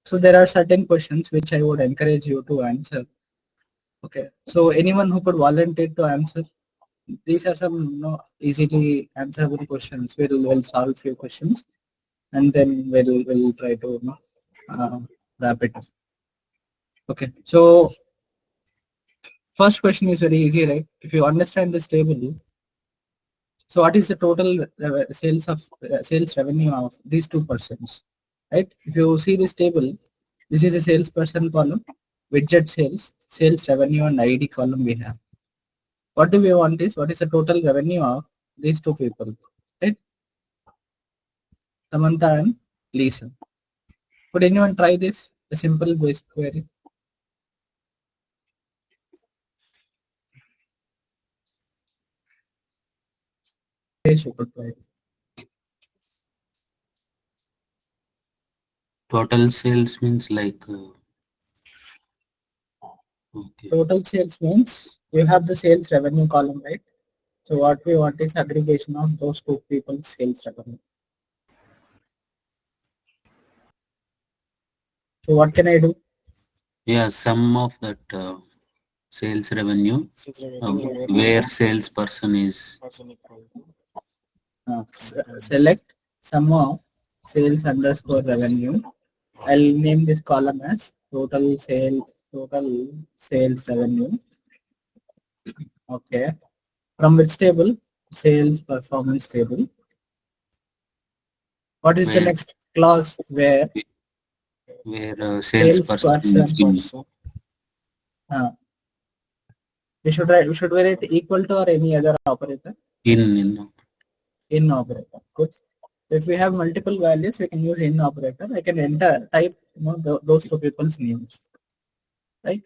So there are certain questions which I would encourage you to answer. Okay, so anyone who could volunteer to answer, these are some easily answerable questions. We'll solve few questions, and then we'll try to wrap it up. Okay, so first question is very easy, right? If you understand this table, so what is the total sales revenue of these two persons, right? If you see this table, this is a salesperson column, widget sales revenue, and ID column we have. What do we want is what is the total revenue of these two people, right? Samantha and Lisa. Could anyone try this? A simple basic query. Yes, you could try. Total sales means like. Okay. Total sales means you have the sales revenue column, right? So what we want is aggregation of those two people's sales revenue. So what can I do? Yeah, sum of that sales revenue, where salesperson is. Select sum of sales underscore revenue. I'll name this column as total sales revenue. Okay. From which table? Sales performance table. What is the next clause? Where salesperson. We should write it equal to or any other operator. In operator. Good. If we have multiple values, we can use in operator. I can type those two people's names, right?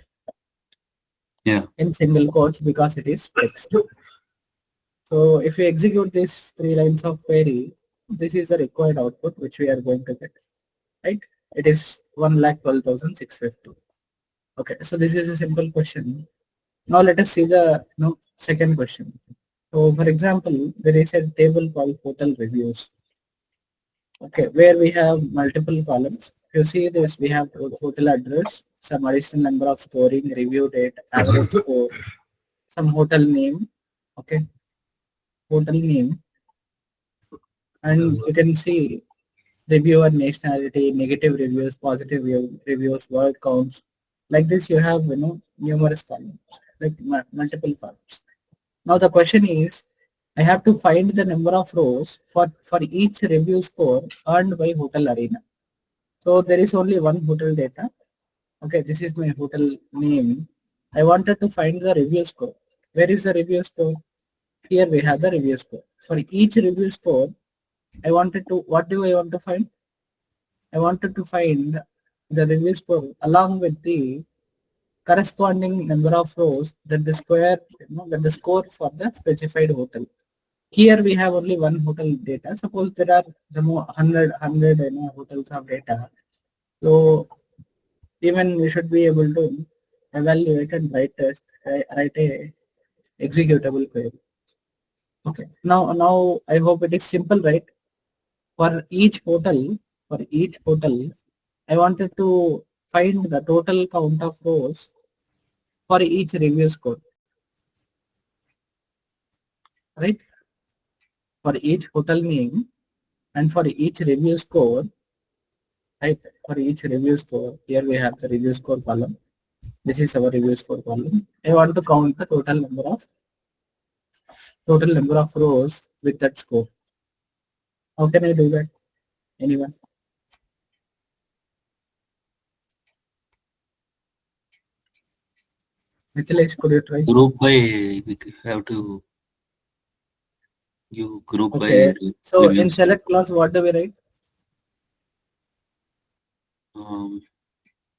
Yeah. In single quotes because it is text. So if we execute these 3 lines of query, this is the required output which we are going to get, right? It is 1,12,650. Okay, so this is a simple question. Now let us see the second question. So for example, there is a table called hotel reviews. Okay, where we have multiple columns. If you see this, we have hotel address, some additional number of scoring, review date, average score, some hotel name. Okay, hotel name, and you can see reviewer nationality, negative reviews, positive reviews, word counts. Like this, you have numerous columns, like multiple columns. Now the question is, I have to find the number of rows for each review score earned by Hotel Arena. So there is only one hotel data. Okay, this is my hotel name. I wanted to find the review score. Where is the review score? Here we have the review score. For each review score, what do I want to find? I wanted to find the review score along with the corresponding number of rows that the score for the specified hotel. Here we have only one hotel data. Suppose there are 100 hotels of data. So even we should be able to evaluate and write a executable query. Okay. Now I hope it is simple, right? For each hotel, I wanted to find the total count of rows for each review score. Right? For each hotel name and for each review score, right? For each review score, here we have the review score column. This is our review score column. I want to count the total number of rows with that score. How can I do that? Anyone? Mithilesh, could you try? Group by, we have to give group okay. by. So in select clause, what do we write?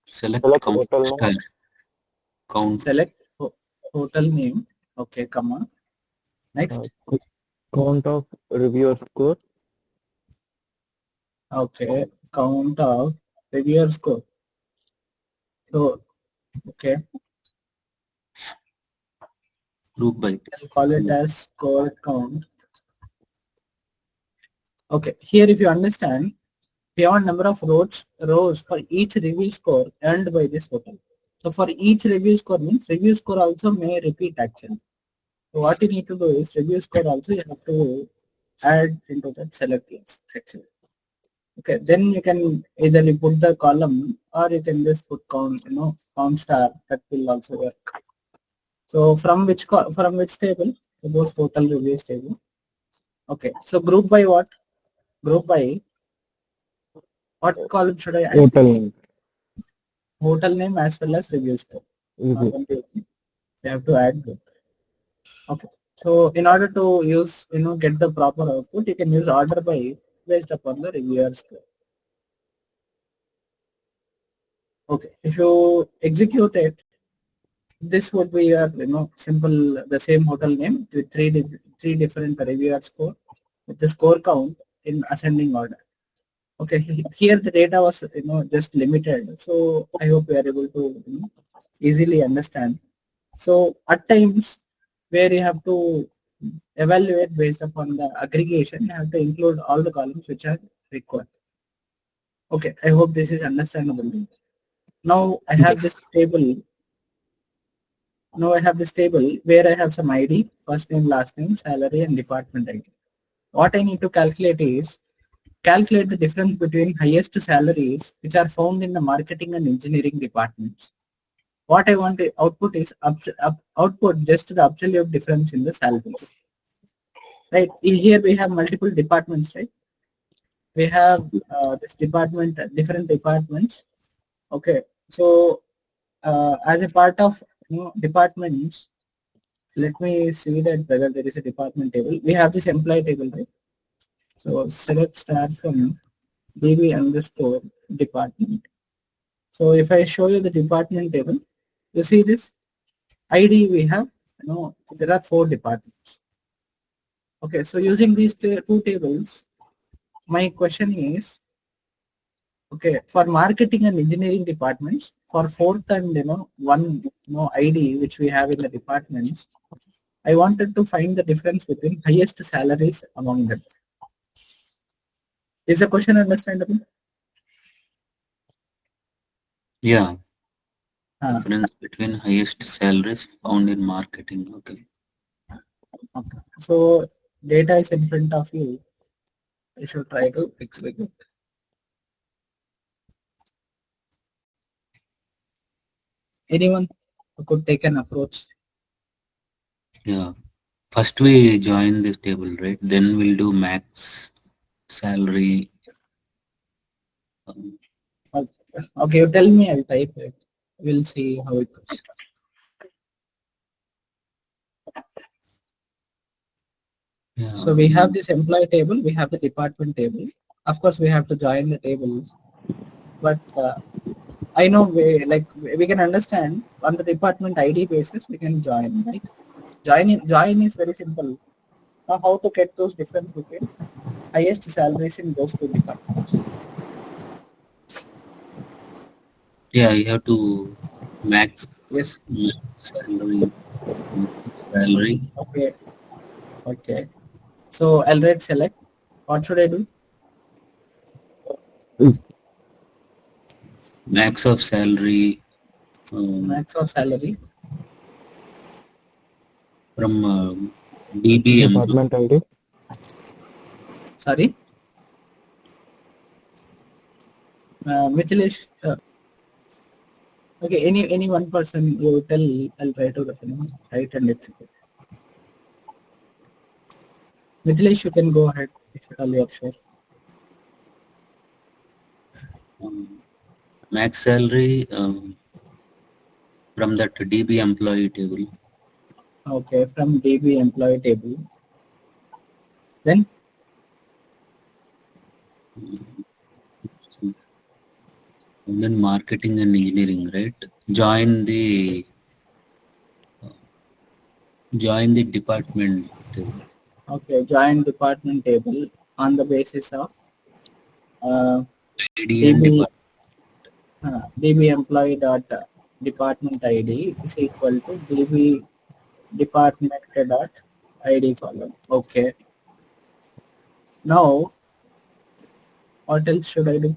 Select count star. Count. Select hotel name. Okay, comma. Next. Count of reviewer score. Okay, count of reviewer score. So, okay. Group by. I'll call it as score count. Okay, here if you understand, beyond number of rows for each review score earned by this hotel. So for each review score means review score also may repeat actually. So what you need to do is review score also you have to add into that select class actually. Okay, then you can either you put the column or you can just put count star, that will also work. So from which table? Suppose total reviews table. Okay, so group by what? Group by what column should I add? Hotel name. Hotel name as well as review score. Review. You have to add both. Okay. So in order to use, get the proper output, you can use order by based upon the reviewer score. Okay. If you execute it, this would be your, simple, the same hotel name with three different reviewer score with the score count in ascending order. Okay. Here the data was, just limited. So I hope you are able to, easily understand. So at times where you have to evaluate based upon the aggregation, you have to include all the columns which are required. Okay, I hope this is understandable. Now I have this table. Now I have this table where I have some ID, first name, last name, salary, and department ID. What I need to calculate is calculate the difference between highest salaries which are found in the marketing and engineering departments. What I want to output is output just the absolute difference in the salaries. Right, here we have multiple departments, right? We have this department, different departments. Okay, so as a part of departments, let me see that whether there is a department table. We have this employee table, right? So select start from db underscore department. So if I show you the department table, you see this ID we have, there are 4 departments. Okay, so using these two tables, my question is, okay, for marketing and engineering departments, for 4th and one ID which we have in the departments, I wanted to find the difference between highest salaries among them. Is the question understandable? Yeah. Difference between highest salaries found in marketing. Okay. Okay. So data is in front of you. You should try to execute. Anyone who could take an approach? Yeah. First we join this table, right? Then we'll do max salary. Okay, you tell me, I'll type it. We'll see how it goes. Yeah. So we have this employee table, we have the department table. Of course, we have to join the tables, but I know we can understand on the department ID basis we can join, right? Join is very simple. Now, how to get those difference between highest salaries in those two departments? Yeah, you have to max Yes. salary. Salary. Okay. Okay. So I'll write select. What should I do? Max of salary. Max of salary. From DB Department ID. Sorry. Mithilesh. Okay. Any one person you tell. I'll try to write and execute. Mithilesh, you can go ahead if you're sure. Max salary from that DB employee table. Okay, from DB employee table. Then? And then marketing and engineering, right? Join the department table. Okay, join department table on the basis of ID and department. DB employee dot department ID is equal to DB department dot ID column. Okay. Now What else should I do?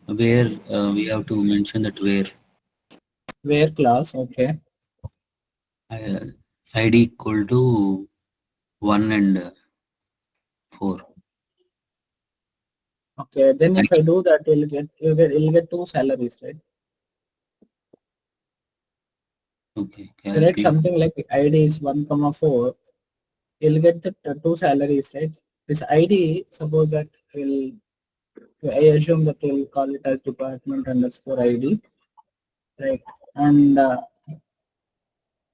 Where we have to mention that Where class, okay. uh, ID equal to 1 and 4. Okay, then if I ID, do that, you'll get two salaries, right? okay, You write calculate. something like ID is 1 comma 4, you'll get the two salaries, right? This ID, suppose that I assume that we'll call it as department underscore ID, right? And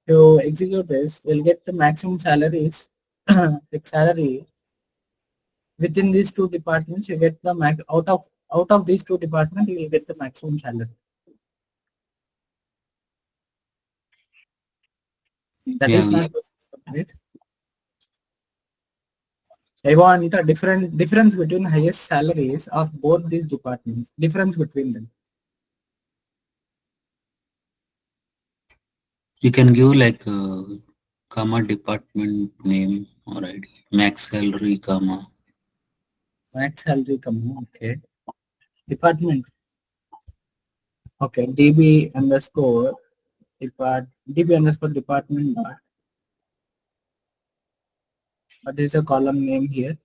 to execute this, we'll get the maximum salaries, like salary within these two departments. You get the max out of these two departments, you will get the maximum salary. That Yeah, is not right. I want a difference between highest salaries of both these departments. Difference between them. you can give like comma department name or ID. Max salary, comma. Max salary come. Okay. Department. Okay. DB underscore DB underscore department dot. What is the column name here?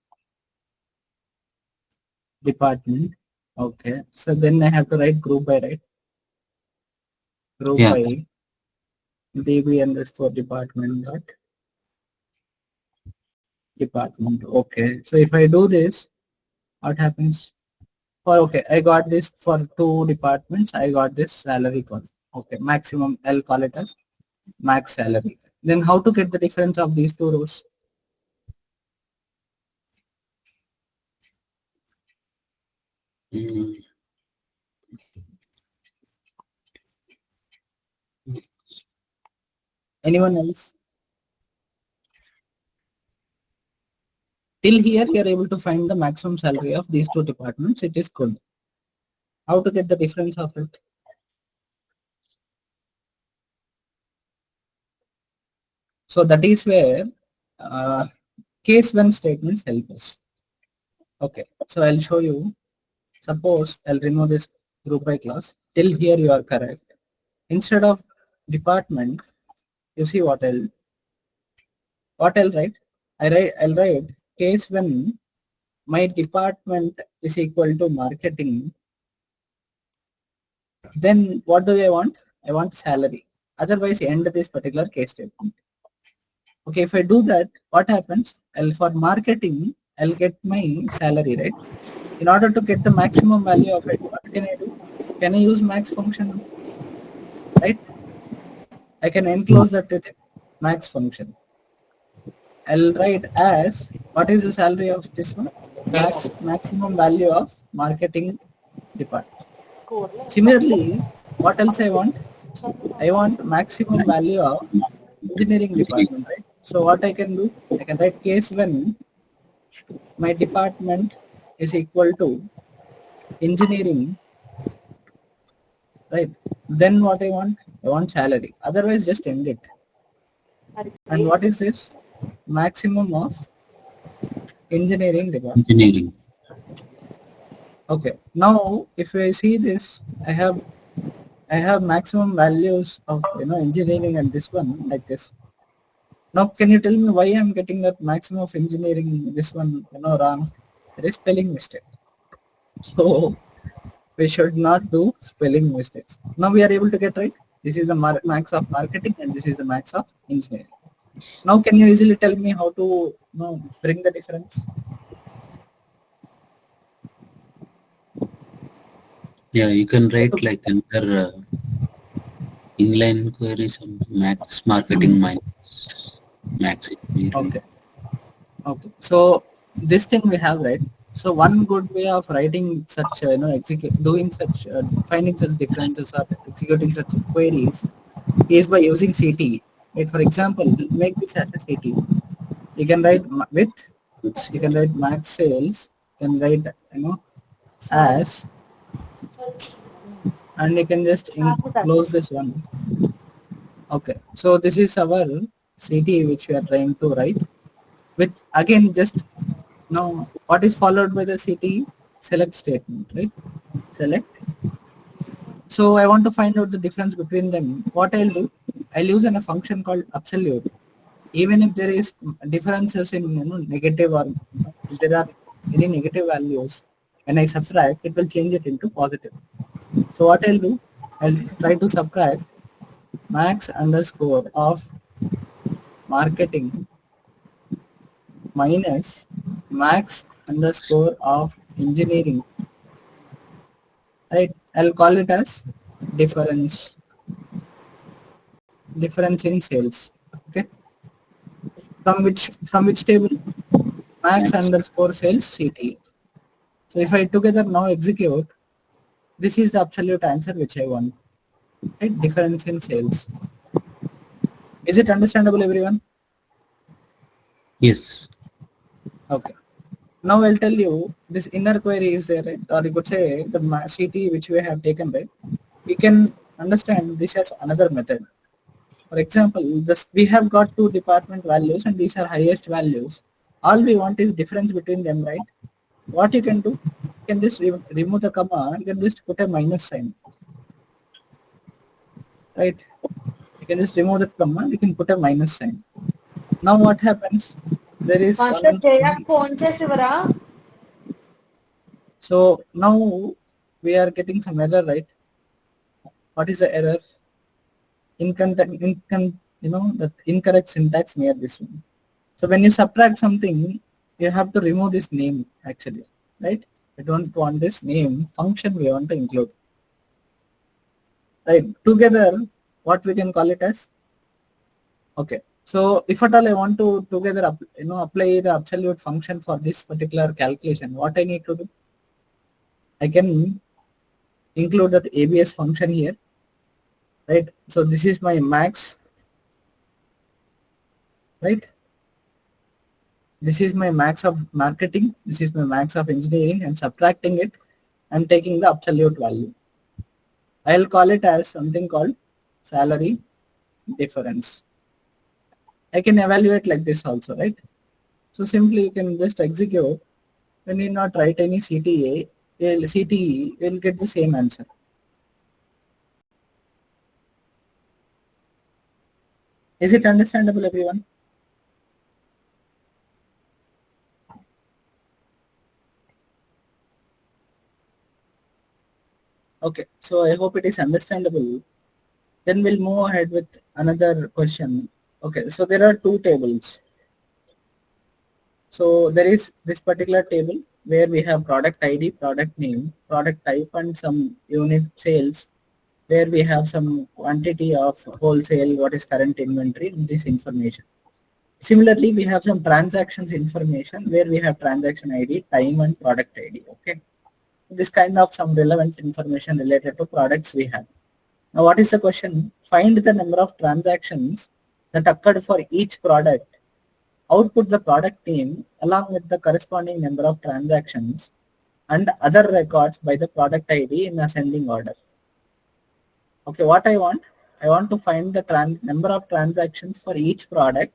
Department. Okay. So then I have to write group by, right? Group Yeah, by DB underscore department dot department. Okay. So if I do this, what happens? For okay, I got this for two departments. I got this salary column. Okay, maximum. I'll call it as max salary. Then how to get the difference of these two rows? mm, Anyone else? Till here, you are able to find the maximum salary of these two departments. It is good. How to get the difference of it? So that is where case when statements help us. Okay, so I'll show you. Suppose I'll remove this group by class. Till here you are correct. Instead of department, you see what I'll write? I'll write case when my department is equal to marketing. Then what do I want? I want salary. Otherwise, end this particular case statement. Okay, if I do that, what happens? For marketing, I'll get my salary, right? In order to get the maximum value of it, what can I do? Can I use max function? Right? I can enclose that with max function. I'll write as what is the salary of this one? Maximum value of marketing department. Similarly, what else I want? I want maximum value of engineering department, right? So what I can do? I can write case when my department is equal to engineering, right? Then what I want? I want salary. Otherwise, just end it. And what is this? Maximum of engineering department. engineering. Okay. Now, if I see this, I have maximum values of engineering and this one like this. Now, can you tell me why I'm getting that maximum of engineering this one wrong? It is spelling mistake. So we should not do spelling mistakes. Now we are able to get right. This is the max of marketing and this is the max of engineering. Now can you easily tell me how to bring the difference? Yeah, you can write like another inline queries on max marketing minus max engineering. Okay. Okay. So this thing we have, right? So one good way of writing such doing such finding such differences or executing such queries is by using CT. Right? For example, make this as a CT. You can write with. You can write max sales. You can write as, and you can just close this one. Okay. So this is our CT which we are trying to write with again just Now, what is followed by the CTE? Select statement, right? Select. So I want to find out the difference between them. What I'll do, I'll use a function called absolute. Even if there is differences in negative or if there are any negative values, when I subtract, it will change it into positive. So what I'll do, I'll try to subtract max underscore of marketing minus max underscore of engineering. Right? I'll call it as difference in sales. Okay. From which table? Max Max. underscore sales CT. So if I together now execute, this is the absolute answer which I want. Right? Difference in sales. Is it understandable, everyone? Yes. Okay. Now I'll tell you this inner query is there, right? Or you could say the CT which we have taken, right? We can understand this as another method. For example, this we have got two department values and these are highest values. All we want is difference between them, right? What you can do, you can just remove the comma, you can just put a minus sign. Right? You can just remove the comma, you can put a minus sign. Now what happens? There is master one. జయకు phone చేసివరా So now we are getting some error, right? What is the error? The incorrect syntax near this one. So when you subtract something, you have to remove this name actually, right? I don't want this name function we want to include. Right? Together, what we can call it as? Okay. So if at all I want to together apply the absolute function for this particular calculation, what I need to do? I can include that ABS function here. Right? So this is my max. Right? This is my max of marketing. This is my max of engineering. I'm subtracting it. I'm taking the absolute value. I'll call it as something called salary difference. I can evaluate like this also, right? So simply you can just execute. When you not write any CTE, you'll get the same answer. Is it understandable, everyone? Okay, so I hope it is understandable. Then we'll move ahead with another question. Okay, so there are two tables. So there is this particular table where we have product ID, product name, product type, and some unit sales, where we have some quantity of wholesale, what is current inventory, this information. Similarly, we have some transactions information where we have transaction ID, time, and product ID. Okay, this kind of some relevant information related to products we have. Now, what is the question? Find the number of transactions that occurred for each product. Output the product name along with the corresponding number of transactions and other records by the product ID in ascending order. Okay, what I want to find the number of transactions for each product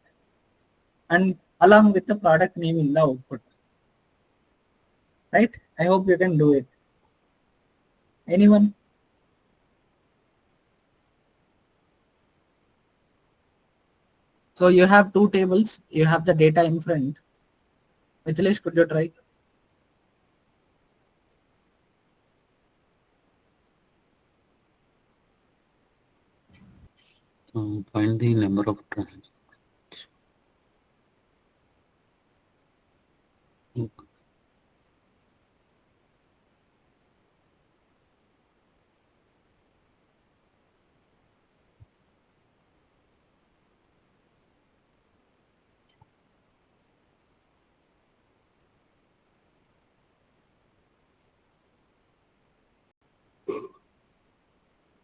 and along with the product name in the output. Right? I hope you can do it. Anyone? So you have two tables, you have the data in front. Mithilesh, could you try? Find the number of transactions.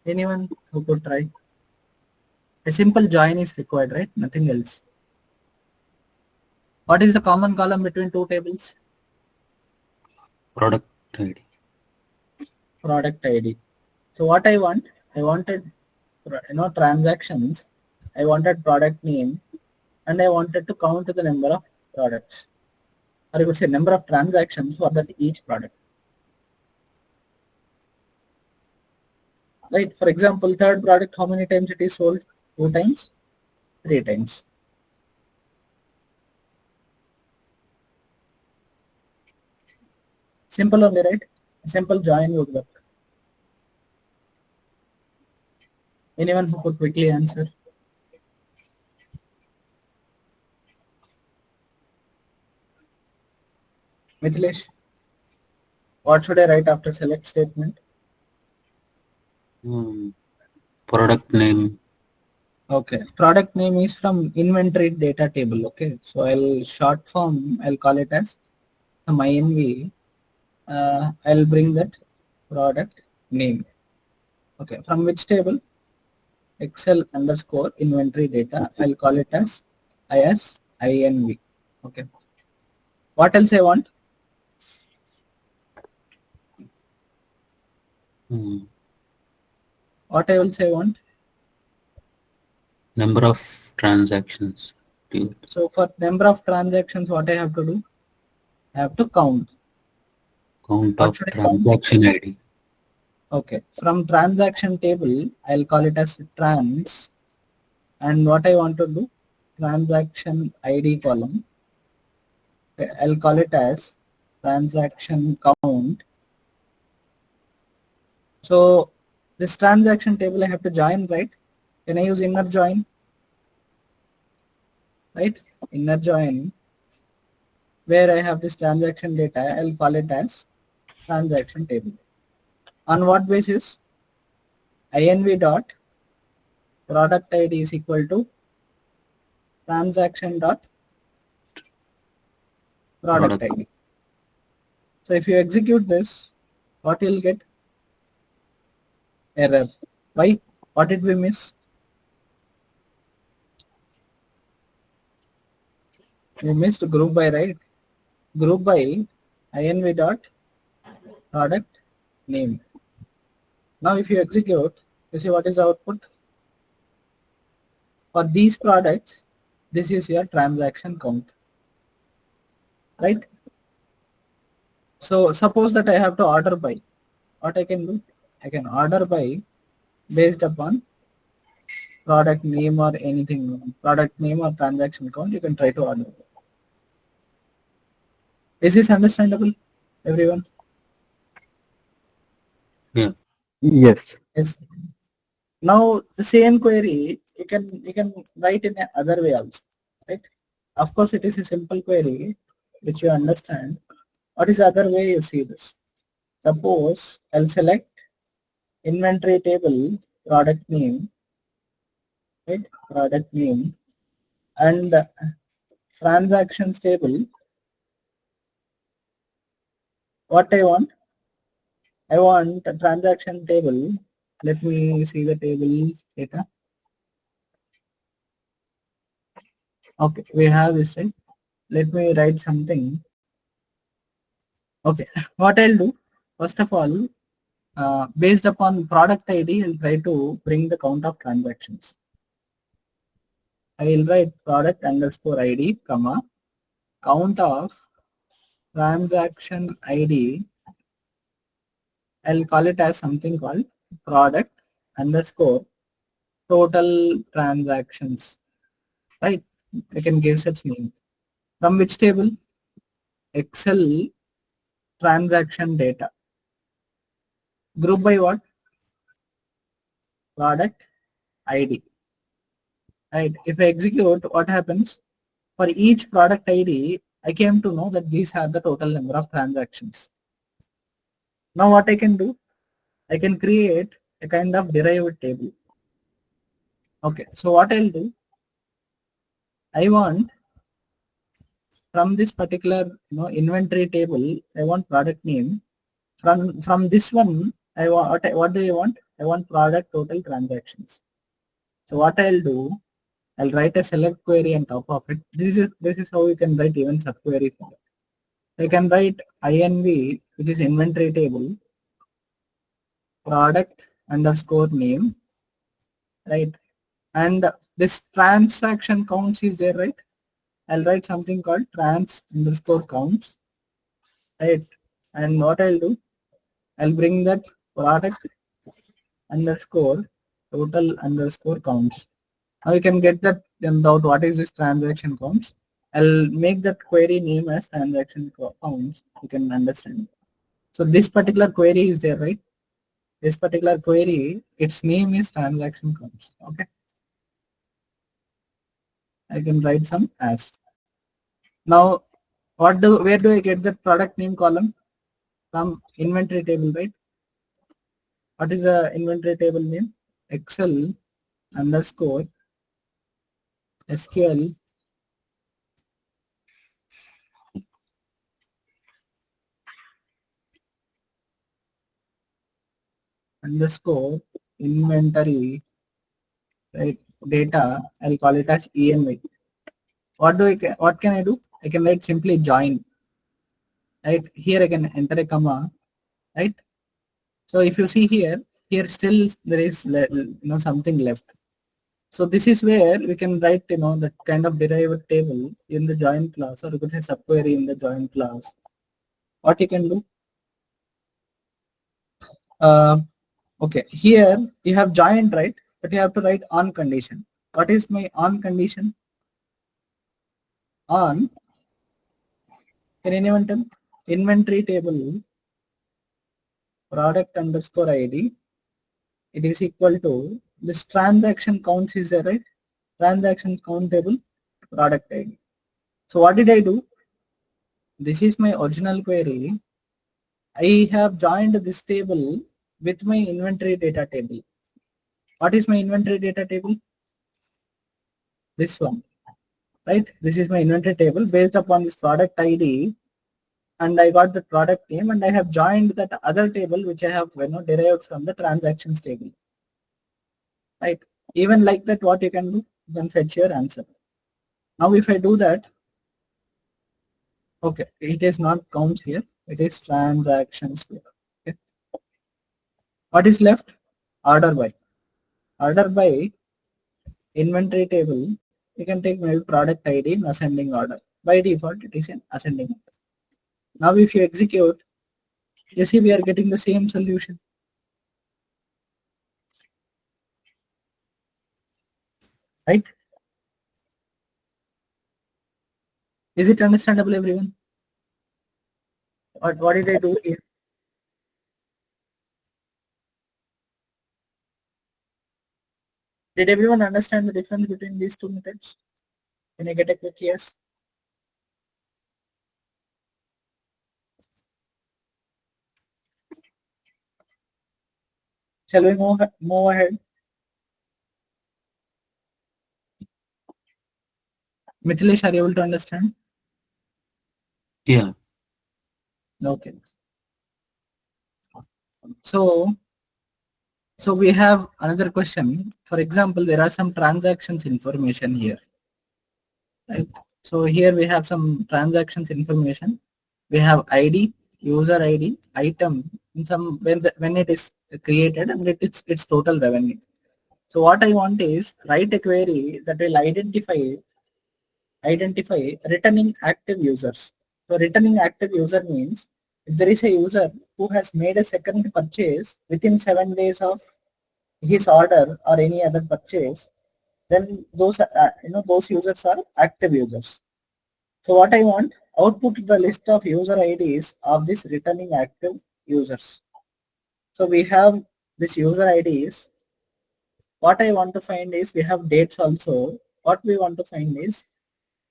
Anyone who could try? A simple join is required, right? Nothing else. What is the common column between two tables? Product ID. Product ID. So what I wanted, transactions. I wanted product name, and I wanted to count the number of products. or you could say number of transactions for that each product. Right? For example, third product, how many times it is sold? 2 times, 3 times. Simple only, right? Simple join would work. Anyone who could quickly answer? Mithilesh, what should I write after select statement? Product name. Okay, product name is from inventory data table. Okay, so I'll short form, I'll call it as some INV. I'll bring that product name. Okay, from which table? Excel underscore inventory data. I'll call it as INV. Okay. What else I want? What else I want? Number of transactions. So for number of transactions, what I have to do? I have to count. Count What of should I count? transaction ID. Okay. From transaction table, I'll call it as trans. And what I want to do? Transaction ID column. Okay, I'll call it as transaction count. So this transaction table I have to join, right? Can I use inner join? Right? Inner join, where I have this transaction data, I'll call it as transaction table. On what basis? INV dot product ID is equal to transaction dot product ID. So if you execute this, what you'll get? Error. Why? What did we miss? We missed group by, right? Group by INV dot product name. Now if you execute, you see what is the output? For these products, this is your transaction count. Right? So suppose that I have to order by. What I can do? I can order by based upon product name or anything, product name or transaction count, you can try to order. Is this understandable, everyone? Yeah. Yes. Yes. Now the same query you can write in a other way also, right? Of course, it is a simple query which you understand. What is the other way you see this? Suppose I'll select inventory table product name, right? Product name and transactions table. What I want a transaction table. Let me see the table data. Okay, we have this, right? Let me write something. Okay, what I'll do, first of all, based upon product ID, I'll try to bring the count of transactions. I will write product underscore ID, comma, count of transaction ID. I'll call it as something called product underscore total transactions, right? I can give such name. From which table? Excel transaction data. Group by what? Product ID. Right. If I execute, what happens? For each product ID, I came to know that these are the total number of transactions. Now what I can do? I can create a kind of derived table. Okay. So what I'll do? I want from this particular inventory table, I want product name. From this one, I want what do you want? I want product total transactions. So what I'll do? I'll write a select query on top of it. This is how you can write even subquery for it. I can write INV, which is inventory table, product underscore name, right? And this transaction counts is there, right? I'll write something called trans underscore counts, right? And what I'll do, I'll bring that product underscore total underscore counts. Now you can get that then out what is this transaction counts. I'll make that query name as transaction counts. You can understand. So this particular query is there, right? This particular query, its name is transaction counts. Okay. I can write some as. Now, where do I get the product name column? From inventory table, right? What is the inventory table name? Excel underscore SQL underscore inventory, right? Data. I'll call it as ENY. What can I do? I can write simply join. Right here I can enter a comma, right? So if you see here still there is something left. So this is where we can write that kind of derived table in the join class, or you could say subquery in the join class. What you can do? Okay, here you have joined, right? But you have to write on condition. What is my on condition? On, can anyone tell? Inventory table product underscore ID, it is equal to this transaction counts is there, right? Transaction count table product ID. So what did I do? This is my original query. I have joined this table with my inventory data table. What is my inventory data table? This one, right? This is my inventory table based upon this product ID, and I got the product name, and I have joined that other table which I have derived from the transactions table, right? Even like that, what you can do? You can fetch your answer. Now if I do that, okay, it is not counts here, it is transactions here. Okay. What is left? Order by. Order by inventory table, you can take maybe product ID in ascending order. By default, it is in ascending order. Now if you execute, you see we are getting the same solution. Right? Is it understandable, everyone? What did I do here? Did everyone understand the difference between these two methods? Can I get a quick yes? Shall we move ahead? Mithilesh, are you able to understand? Yeah. Okay. So we have another question. For example, there are some transactions information here. Right? So here we have some transactions information. We have ID, user ID, item, and some when it is created, and its total revenue. So what I want is write a query that will identify returning active users. So returning active user means if there is a user who has made a second purchase within 7 days of his order or any other purchase, then those users are active users. So what I want, output the list of user IDs of this returning active users. So we have this user IDs. What I want to find is we have dates also. What we want to find is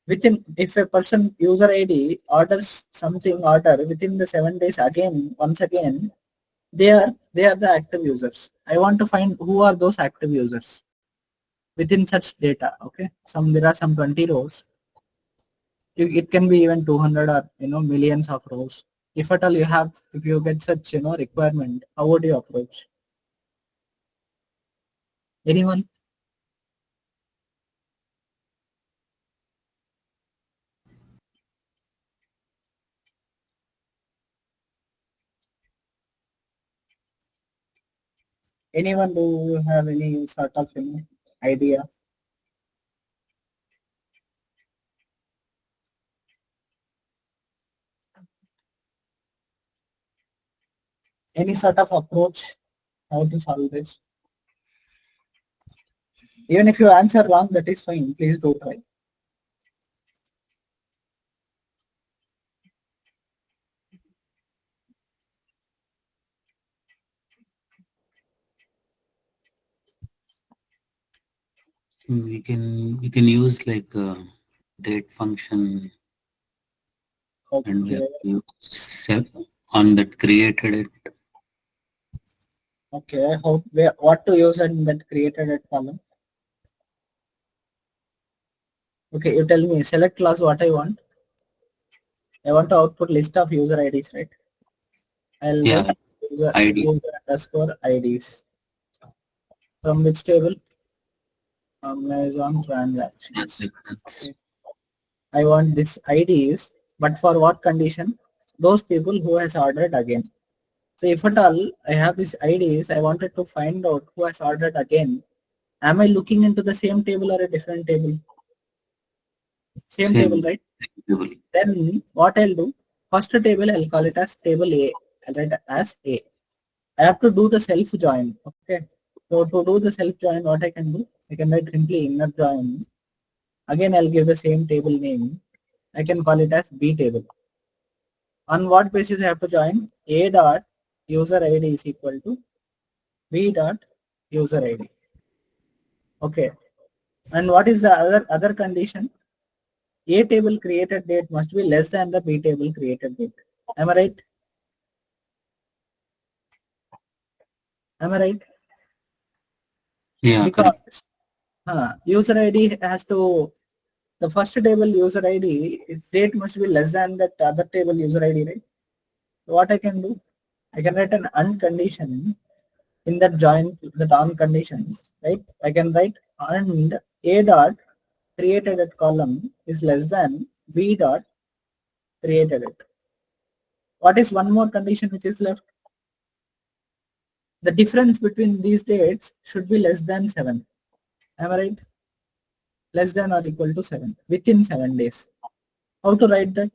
within, if a person user ID orders something order within the 7 days again, once again, they are the active users. I want to find who are those active users within such data. Okay, there are some 20 rows. It can be even 200 or millions of rows. If at all if you get such requirement, how would you approach? Anyone? Anyone, do you have any sort of idea? Any sort of approach how to solve this? Even if you answer wrong, that is fine. Please do try. We can use like a date function, and we have to use on that created it. Okay, what to use in that created at column? Okay, you tell me. Select class what I want. I want to output list of user IDs, right? I'll Yeah, write user, ID. user underscore IDs. From which table? Amazon transactions. Okay. I want this IDs, but for what condition? Those people who has ordered again. So if at all I have these IDs, I wanted to find out who has ordered again. Am I looking into the same table or a different table? Same table, right? Table. Then what I'll do, first table I'll call it as table A. I'll write as A. I have to do the self join. Okay. So to do the self join, what I can do, I can write simply inner join. Again, I'll give the same table name. I can call it as B table. On what basis I have to join? A dot user ID is equal to B dot user ID. Okay. And what is the other condition? A table created date must be less than the B table created date. Am I right? Am I right? Yeah, because correct. user ID has to, the first table user ID date must be less than that other table user ID, right? So what I can do, I can write an uncondition in that join, that on conditions, right? I can write and A dot created at column is less than B dot created it. What is one more condition which is left? The difference between these dates should be less than 7. Am I right? Less than or equal to 7 within 7 days. How to write that?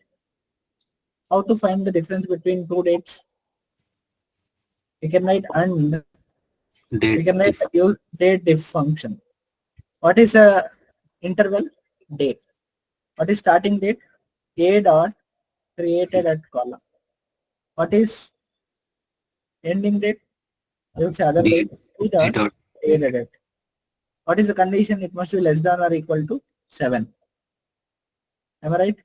How to find the difference between two dates? We can write and we can write use date diff function. What is a interval? Date. What is starting date? A dot created at column. What is ending date? I would say other B, date. B dot dot created at. What is the condition? It must be less than or equal to 7. Am I right?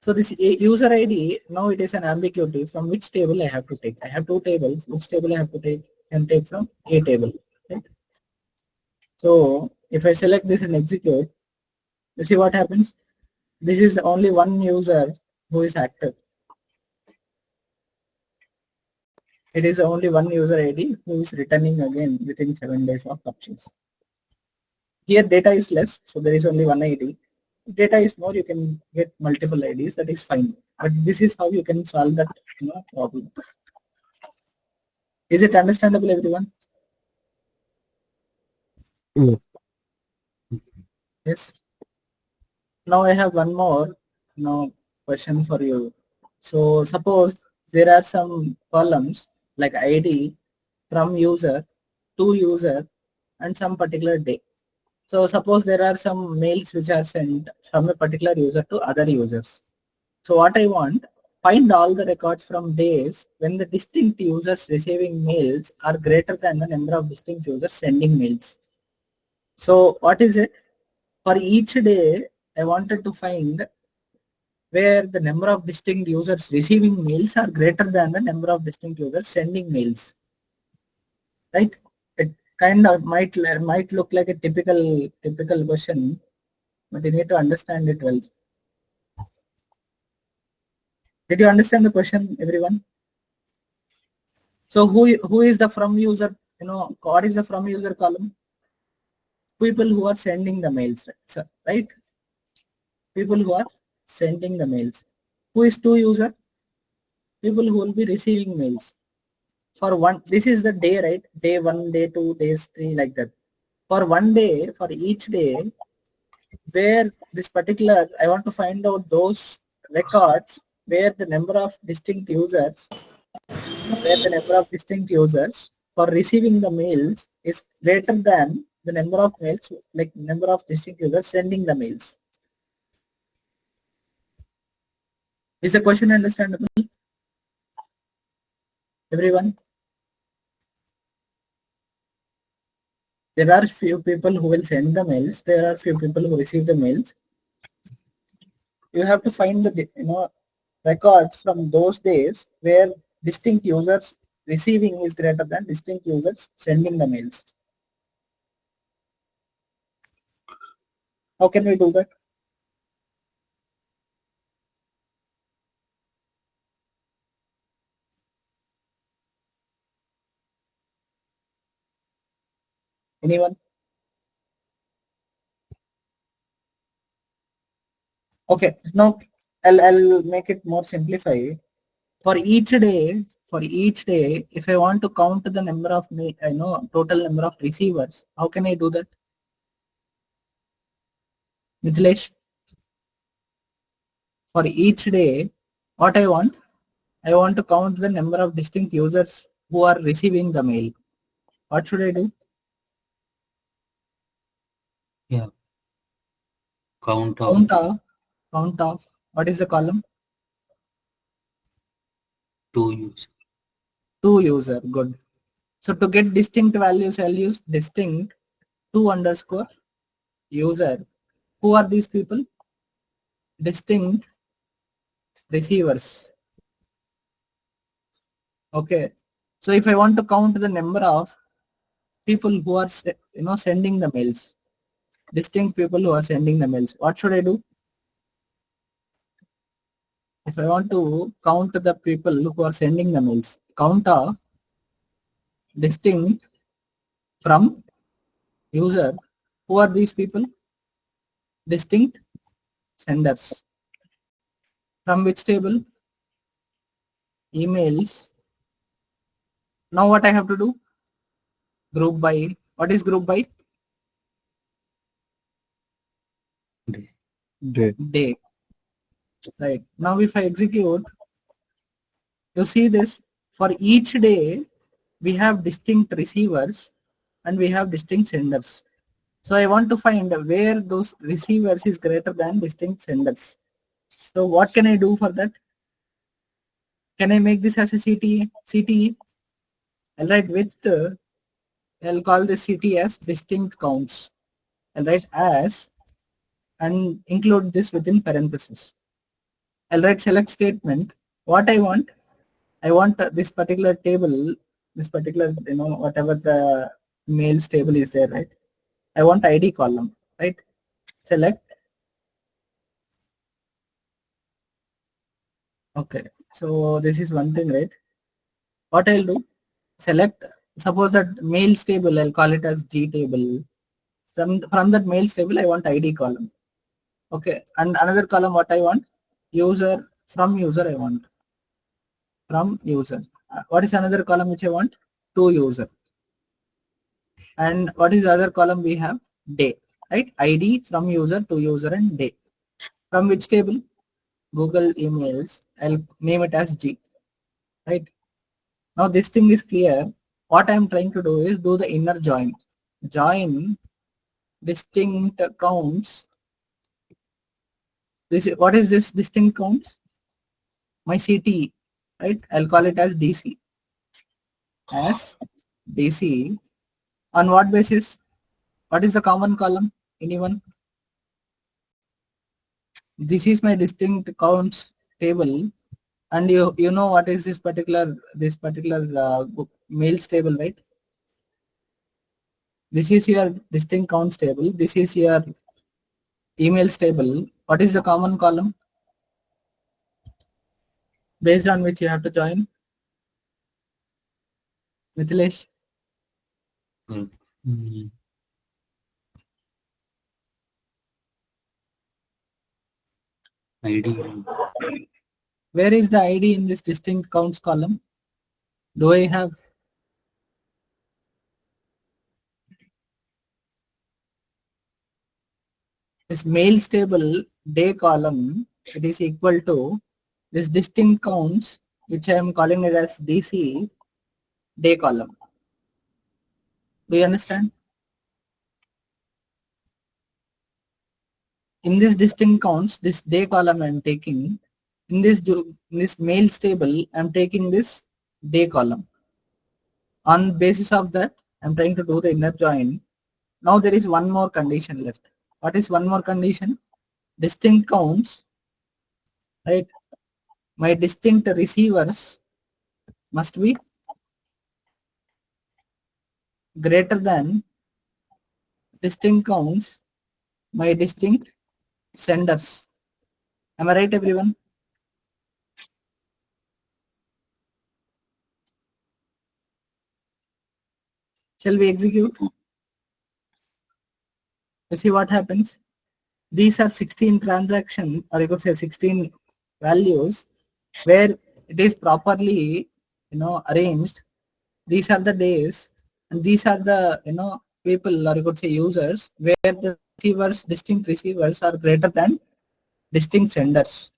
So this user ID, now it is an ambiguity from which table I have to take. I have two tables. Which table I have to take? Can take from A table. Right? So if I select this and execute, you see what happens? This is only one user who is active. It is only one user ID who is returning again within 7 days of purchase. Here data is less, so there is only one ID. If data is more, you can get multiple IDs, that is fine. But this is how you can solve that problem. Is it understandable, everyone? Yes. Yes. Now I have one more question for you. So suppose there are some columns like ID, from user, to user, and some particular day. So suppose there are some mails which are sent from a particular user to other users. So what I want, find all the records from days when the distinct users receiving mails are greater than the number of distinct users sending mails. So what is it? For each day, I wanted to find where the number of distinct users receiving mails are greater than the number of distinct users sending mails. Right? It kind of might look like a typical question, but you need to understand it well. Did you understand the question, everyone? So who is the from user? What is the from user column? People who are sending the mails, right? People who are sending the mails. Who is to user? People who will be receiving mails. For one, this is the day, right? Day 1, day 2, days 3, like that. For one day, for each day, where this particular, I want to find out those records where the number of distinct users where the number of distinct users for receiving the mails is greater than the number of mails, like number of distinct users sending the mails. Is the question understandable? Everyone? There are few people who will send the mails. There are few people who receive the mails. You have to find the records from those days where distinct users receiving is greater than distinct users sending the mails. How can we do that? Anyone? Okay, now I'll make it more simplified. For each day, if I want to count the number of total number of receivers, how can I do that? Mithilesh, for each day, what I want to count the number of distinct users who are receiving the mail. What should I do? Yeah. Count of What is the column? 2 users. 2 user. Good. So to get distinct values, I'll use distinct 2 underscore user. Who are these people? Distinct receivers. Okay. So if I want to count the number of people who are sending the mails, distinct people who are sending the mails, what should I do? If I want to count the people who are sending the mails, count of distinct from user. Who are these people? Distinct senders. From which table? Emails. Now what I have to do? Group by. What is group by? Day. Right. Now if I execute, you see this, for each day we have distinct receivers and we have distinct senders. So I want to find where those receivers is greater than distinct senders. So what can I do for that? Can I make this as a CTE? I'll write with, I'll call this CTE as distinct counts. I'll write as and include this within parentheses. I'll write select statement. What I want this particular table, this particular, whatever the mails table is there, right? I want ID column, right? Select. Okay, so this is one thing, right? What I'll do, select, suppose that mails table, I'll call it as G table. From that mails table, I want ID column. Okay, and another column, what I want? User, from user I want. From user. What is another column which I want? To user. And what is the other column we have? Day, right? ID from user to user and day. From which table? Google emails. I'll name it as G, right? Now this thing is clear. What I'm trying to do is do the inner join. Join distinct counts. What is this distinct counts? My CTE, right? I'll call it as DC. As DC. On what basis? What is the common column? Anyone? This is my distinct counts table, and you know what is this particular mails table, right? This is your distinct counts table. This is your emails table. What is the common column based on which you have to join? Mithilesh? ID. Where is the ID in this distinct counts column? Do I have? This mails table day column, it is equal to this distinct counts which I am calling it as DC day column. Do you understand? In this distinct counts, this day column I am taking. In this mails table, I am taking this day column. On basis of that, I am trying to do the inner join. Now there is one more condition left. What is one more condition? Distinct counts, right? My distinct receivers must be greater than distinct counts my distinct senders. Am I right, everyone? Shall we execute? You see what happens? These are 16 transactions, or you could say 16 values, where it is properly, arranged. These are the days, and these are the, people, or you could say users, where the receivers, distinct receivers, are greater than distinct senders.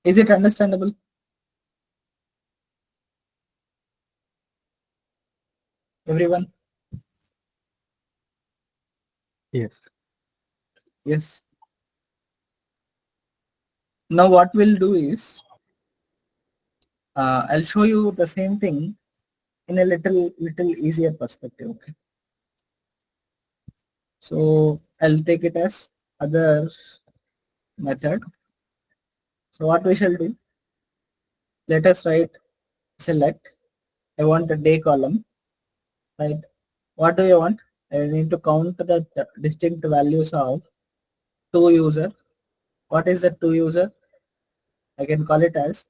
Is it understandable? Everyone? Yes. Yes. Now what we'll do is, I'll show you the same thing in a little easier perspective. Okay. So I'll take it as other method. So what we shall do? Let us select. I want a day column. Right. What do you want? I need to count the distinct values of two user. What is the two user? I can call it as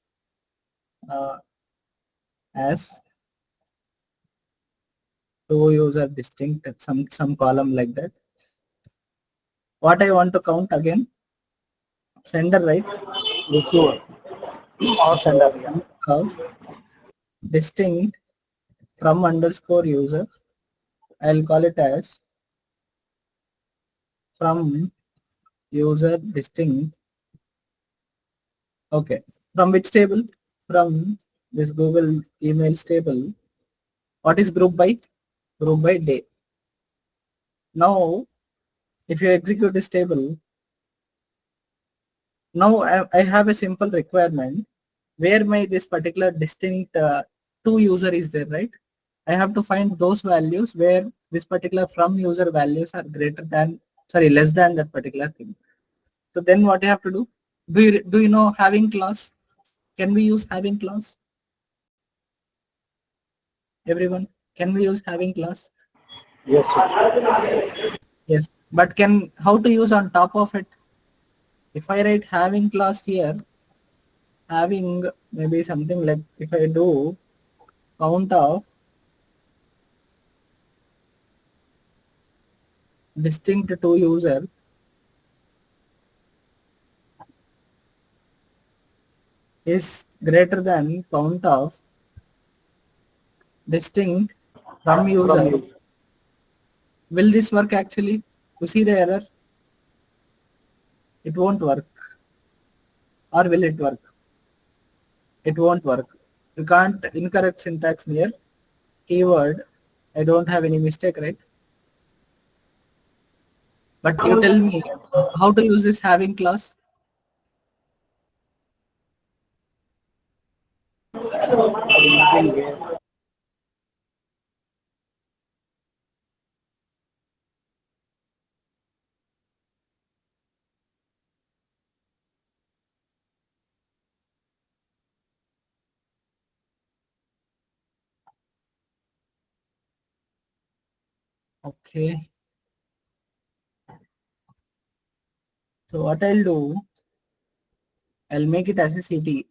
two user distinct, some column like that. What I want to count again? Sender, right? Receiver. Or sender. Yeah. Of distinct from underscore user. I'll call it as from user distinct. Okay. From which table? From this Google emails table. What is group by? Group by day. Now, if you execute this table, now I have a simple requirement where my this particular distinct two user is there, right? I have to find those values where this particular from user values are less than that particular thing. So then what you have to do? Do you know having clause? Can we use having clause? Everyone, can we use having clause? Yes. Sir. Yes, but how to use on top of it? If I write having clause here, having maybe something like, if I do count of distinct to user is greater than count of distinct from user. Will this work actually? You see the error? It won't work. Or will it work? It won't work. You can't incorrect syntax near keyword. I don't have any mistake, right? But you tell me how to use this having clause. Okay. So what I'll do, I'll make it as a CT.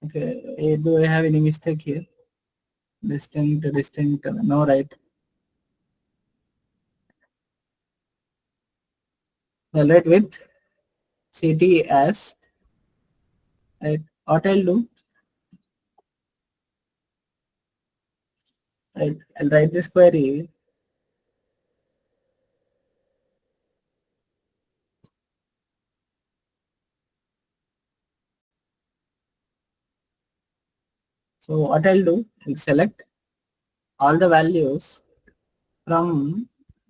Okay. Do I have any mistake here? Distinct, no, right? I'll write with CT as, right? What I'll do, right? I'll write this query. So what I'll do, I'll select all the values from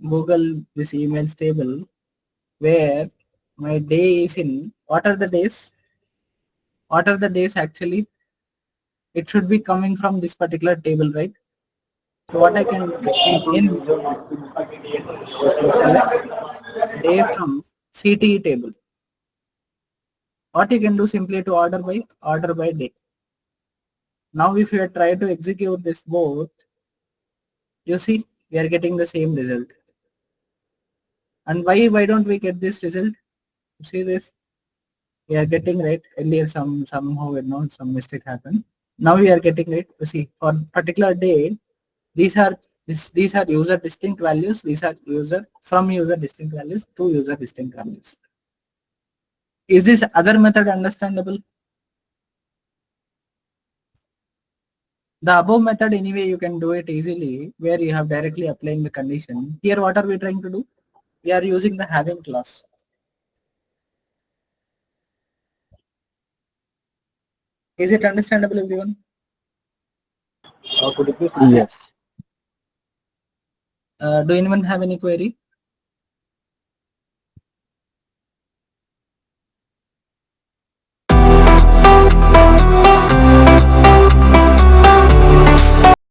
Google this emails table where my day is in. What are the days? What are the days actually? It should be coming from this particular table, right? So what I can do in select day from CTE table. What you can do simply to order by day. Now if you try to execute this both, you see we are getting the same result. And why don't we get this result? You see this? We are getting right earlier somehow some mistake happened. Now we are getting it. You see for particular day, these are user distinct values. These are user distinct values to user distinct values. Is this other method understandable? The above method anyway you can do it easily where you have directly applying the condition. Here what are we trying to do? We are using the having clause. Is it understandable everyone? Yes. Do anyone have any query?